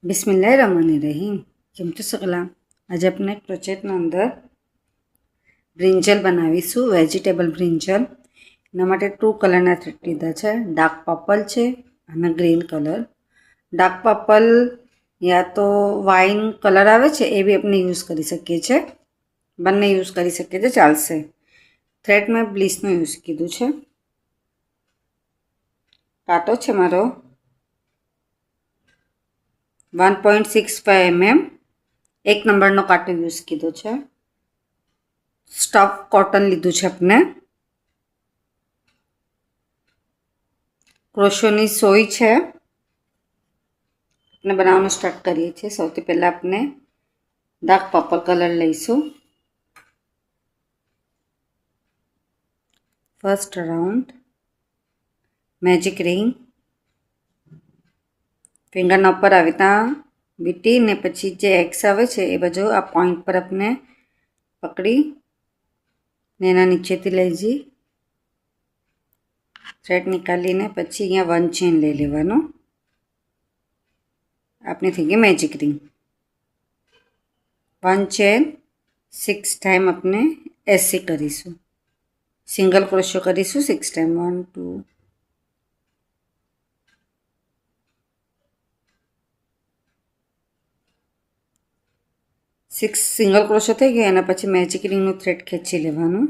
બિસ્મિલ્લાહિર્રહમાનિર્રહીમ. કેમ છો સગલા? આજે આપણે ક્રોચેટના અંદર બ્રિંજલ બનાવીશું, વેજીટેબલ બ્રિંજલ. એના માટે 2 કલરના થ્રેડ લીધા છે. ડાર્ક પર્પલ છે અને ગ્રીન કલર. ડાર્ક પર્પલ યા તો વાઇન કલર આવે છે એ બી આપણે યુઝ કરી શકીએ છીએ. બંને યુઝ કરી શકીએ છીએ, ચાલશે. થ્રેડ મેં બ્લીસનો યુઝ કીધું છે. કાંટો છે મારો 1.65 mm. 1 નંબરનો કાંટો યુઝ કીધો છે. સ્ટફ કોટન લીધું છે આપણે. ક્રોશોની સોય છે. આપણે બનાવવાનું સ્ટાર્ટ કરીએ છીએ. સૌથી પહેલાં આપણે ડાર્ક પર્પલ કલર લઈશું. ફર્સ્ટ રાઉન્ડ મેજિક રિંગ ફિંગરના ઉપર આવી ત્યાં વીટી ને પછી જે એક્સ આવે છે એ બાજુ આ પોઈન્ટ પર આપણે પકડી ને એના નીચેથી લઈ જઈ થ્રેડ નીકાળીને પછી અહીંયા 1 ચેન લઈ લેવાનો. આપણી થઈ ગઈ મેજિક રિંગ. 1 ચેન 6 ટાઈમ આપણે એસી કરીશું. સિંગલ ક્રોશો કરીશું 6 ટાઈમ. 1 2 6 સિંગલ ક્રોશો થઈ ગયા. એના પછી મેજિક રિંગનું થ્રેડ ખેંચી લેવાનું.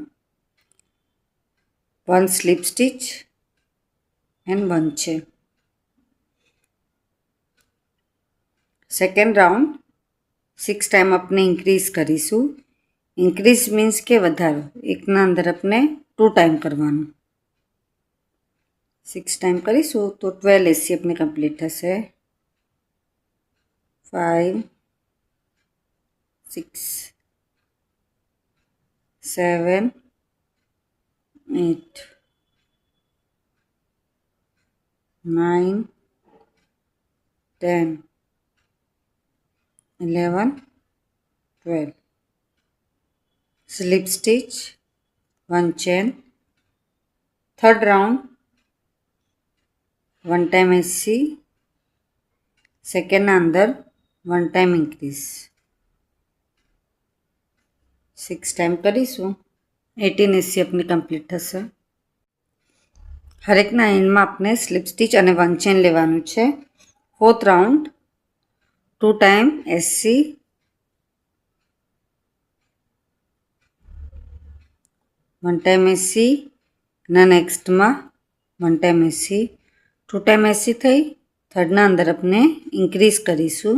1 slip stitch and 1 chain. Second round 6 time આપણે ઇન્ક્રીઝ કરીશું. ઇન્ક્રીઝ મીન્સ કે વધારો. એકના અંદર આપણે 2 ટાઈમ કરવાનું. 6 ટાઈમ કરીશું તો 12 એસી આપણે કમ્પ્લીટ થશે. 5 6 7 8 9 10 11 12. slip stitch, 1 chain. third round 1 time SC, second અંદર 1 time increase. 6 time કરીશું 18 SC આપની કમ્પ્લીટ થશે. હરેકના એન્ડમાં આપણે સ્લીપ સ્ટીચ અને 1 ચેન લેવાનું છે. Fourth round 2 time SC, 1 time SC ના નેક્સ્ટમાં 1 time SC. 2 time SC થઈ થર્ડના અંદર આપણે ઇન્ક્રીઝ કરીશું.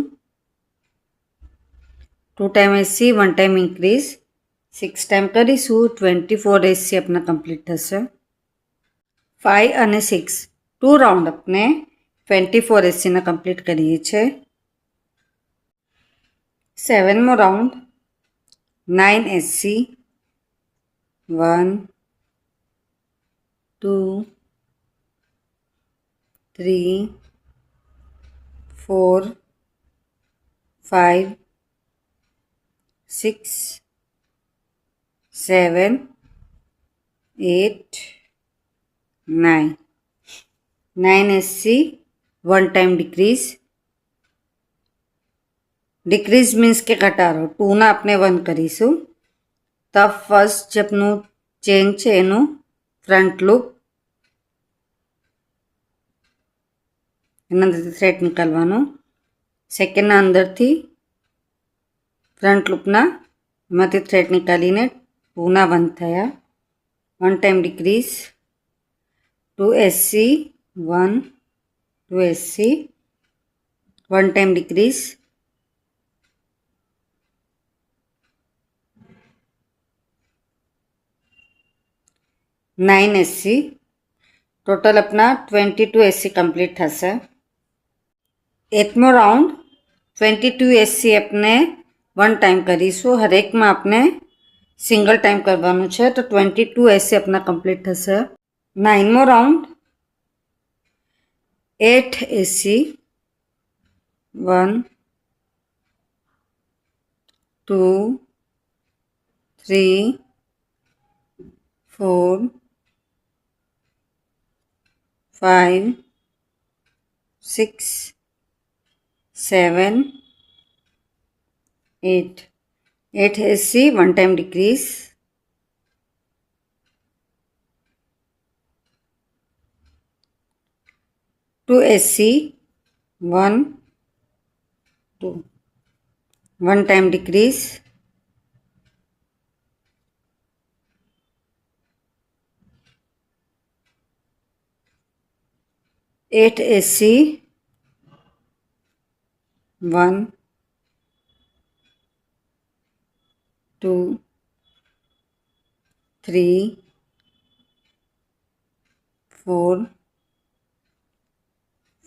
2 time SC 1 time increase 6 time કરીશું 24 SC આપણા કમ્પ્લીટ થશે. 5 અને 6 2 રાઉન્ડ આપણે 24 SC ના કમ્પ્લીટ કરીએ છીએ. 7મો round 9 SC, 1 2 3 4 5 6 7 8 9. 9 SC 1 time decrease. Decrease means કે ઘટાડો. 2ના આપણે 1 કરીશું. તો ફર્સ્ટ જે આપનું ચેન છે એનું ફ્રન્ટ લૂપ, એના અંદરથી થ્રેડ નીકાળવાનું. સેકન્ડના અંદરથી ફ્રન્ટ લૂપના એમાંથી થ્રેડ નીકાળીને 2ના 1 થયા. 1 time decrease 2 SC 1 2 SC 1 time decrease 9 SC. Total આપના 22 SC કમ્પ્લીટ થશે. 8મો રાઉન્ડ 22 SC આપણે 1 ટાઈમ કરીશું. હરેકમાં આપણે સિંગલ ટાઈમ કરવાનું છે. તો 22 SC આપણા કમ્પ્લીટ થશે. 9મો round 8 SC 1 2 3 4 5 6 7, 8. 8 SC, 1 time decrease. 2 SC, 1, 2. 1 time decrease. 8 SC, 1, 2, 3, 4,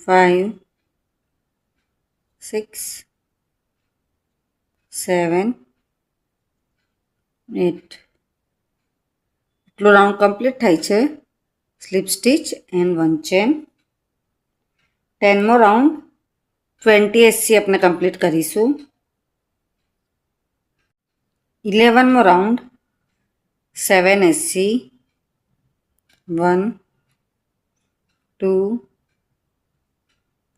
5, 6, 7, 8. એટલો રાઉન્ડ કમ્પ્લીટ થાય છે. Slip stitch and 1 chain. 10મો રાઉન્ડ 20 SC આપણે કમ્પ્લીટ કરીશું. 11મો round 7 SC, 1, 2,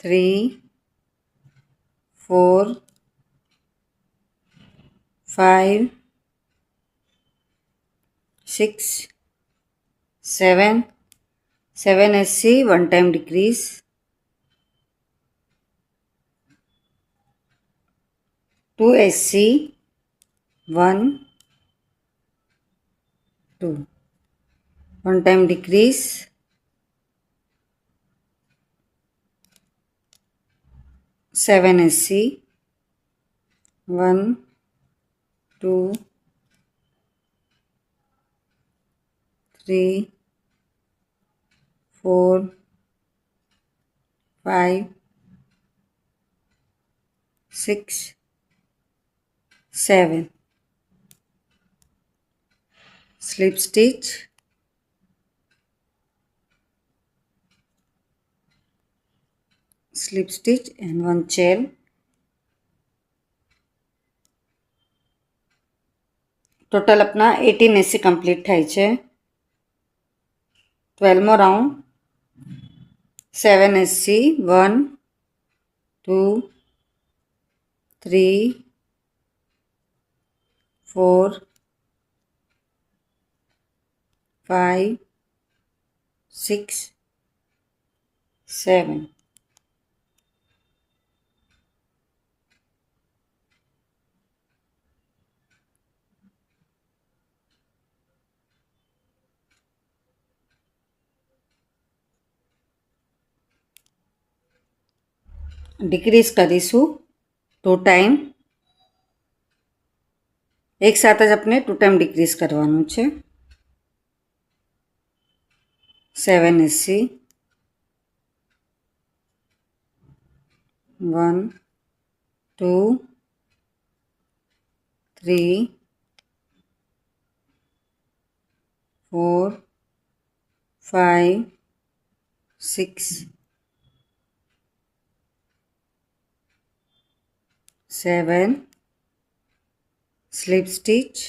3, 4, 5, 6, 7. 7 SC, 1 time decrease. 2 SC, 1, 2. 1 time decrease. 7 SC, 1, 2, 3, 4, 5, 6, 7. Slip stitch. Slip stitch and 1 chain. Total આપના 18 SC complete થાય છે. 12મો રાઉન્ડ 7 SC, 1, 2, 3, 4, 5, 6, 7. ડિક્રીઝ કરીશું 2 ટાઈમ. એક સાથે જ આપણે 2 ટાઈમ ડિક્રીઝ કરવાનું છે. 7 SC, 1, 2, 3, 4, 5, 6, 7. Slip stitch,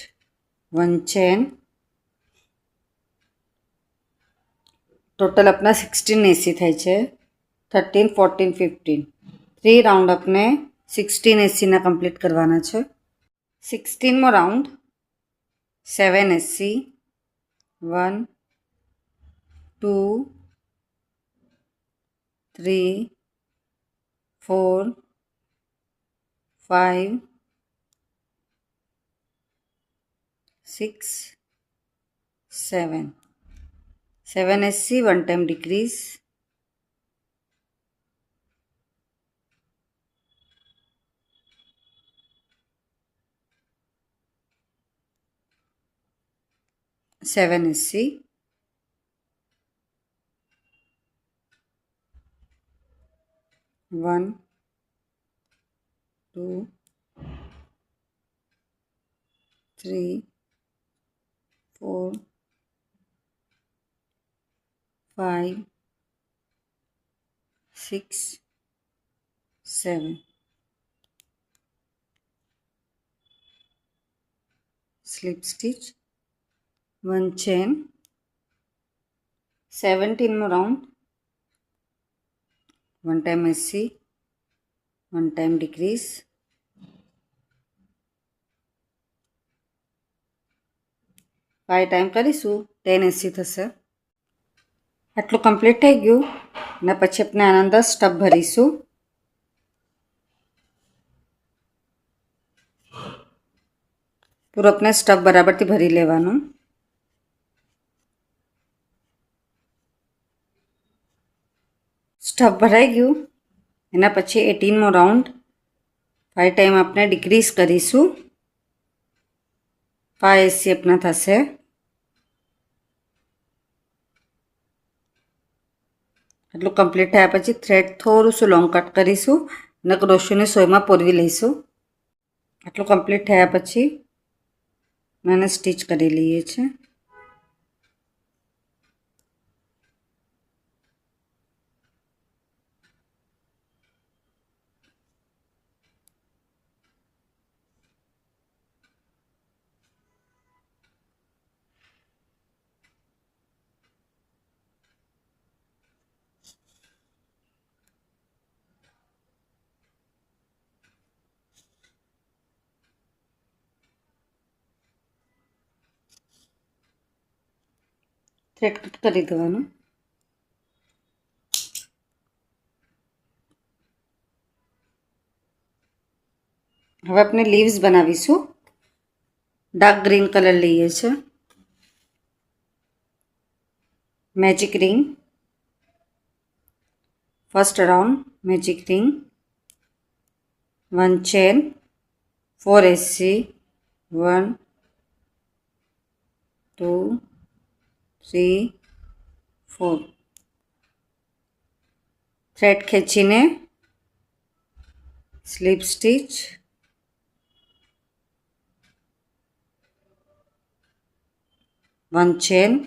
1 chain. Total આપના 16 SC થાય છે. 13, 14, 15. 3 રાઉન્ડ આપણે 16 SC ના કમ્પ્લીટ કરવાના છે. 16મો round 7 SC, 1, 2, 3, 4, 5, 6, 7. 7 SC, 1 time decrease. 7 SC, 1, 2, 3, 4, 5, 6, 7. Slip stitch, 1 chain. 17મો round 1 time SC, 1 time decrease, 5 time करीशू 1080 थशे। आटलू कम्प्लीट थई गयुं ने पछी आपणे आना अंदर स्टफ भरीशू। पूरो अपने स्टफ बराबर थी भरी लेवानुं। स्टफ भराई गयुं एना पछी 18 मो राउंड 5 टाइम आपणे डिक्रीज करीशू। 580 अपना थशे। आटलू कम्प्लीट थया पछी थ्रेड थोड़ुं लॉन्ग कट करीशू ने क्रोशेनी सोयमां पोरवी लईशू। आटलू कम्प्लीट थया पछी मैंने स्टीच करी लीए छे। थ्रेड कट करी देवानुं। हवे अपने लीव्स बनावीशुं। डार्क ग्रीन कलर लीए छे। Magic ring, first round magic ring, 1 chain, 480, 1 2 3 4। Thread खेचीने स्लीप स्टीच, 1 चेन,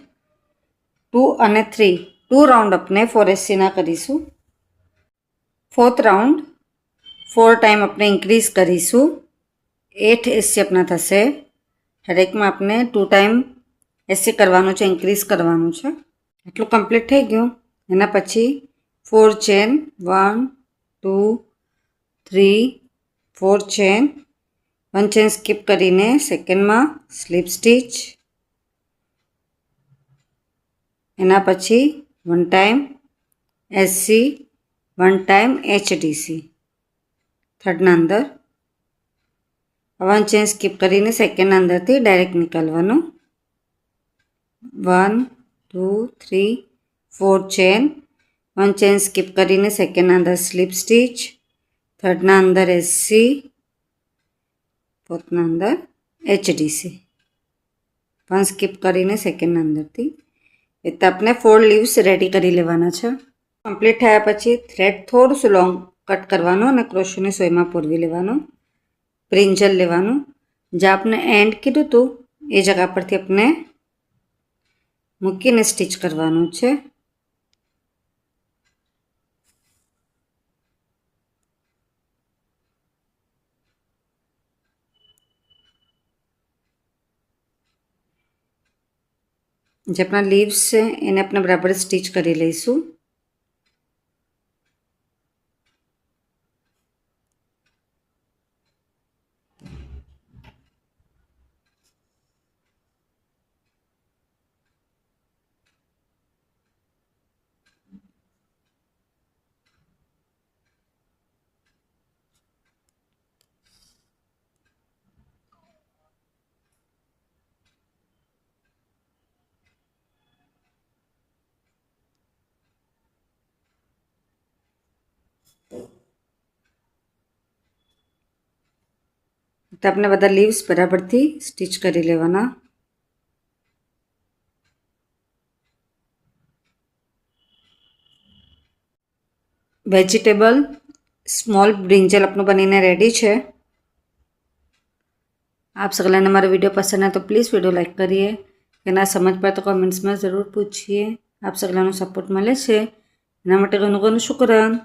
2 અને 3 2 राउंड अपने 480 ना करीशू। 4th राउंड 4 टाइम अपने इंक्रीज करीशू। 880 अपना थशे। हरेक में अपने 2 टाइम 80 करवानुं छे, इंक्रीज करवानुं छे। आटलू कम्प्लीट थई गयुं एना पछी 4 चेन, 1 2 3 4 चेन, 1 चेन स्कीप करीने सेकंड में स्लीप स्टीच, एना पछी 1 time SC, 1 time HDC third ना अंदर। 1 चेन स्कीप करीने सेकंड अंदर थी डायरेक्ट निकालवानुं। 1 2 3 4 चेन, 1 चेन स्कीप करीने सेकंड अंदर स्लीप स्टीच, थर्ड ना अंदर SC, फोर्थ ना अंदर HDC, 1 स्कीप करीने सेकंड अंदर थी। ए अपने 4 लीव्स रेडी करी लेवाना छे। कम्प्लीट थया पछी थ्रेड थोड़ुं लॉन्ग कट करवानुं अने क्रोशेनी सोयमां पोरवी लेवानुं। ब्रिंजल लेवानुं। ज्यां आपणे एंड कीधुं हतुं ए जगह परथी अपने मूकीने स्टीच करवानुं छे। जे अपना लीव्स छे एने अपने बराबर स्टीच करी लईशुं। तो अपने बधा लीव्स बराबर थी स्टीच करी लेवाना। वेजिटेबल स्मॉल ब्रिंजल अपनों बनीने रेडी है। आप सगळ्यांना मारो वीडियो पसंद है तो प्लीज़ वीडियो लाइक करिए। कि ना समझ पाए तो कमेंट्स में जरूर पूछिए। आप सगळ्यांनो सपोर्ट मळे छे एना माटे घणुं घणुं शुक्रान।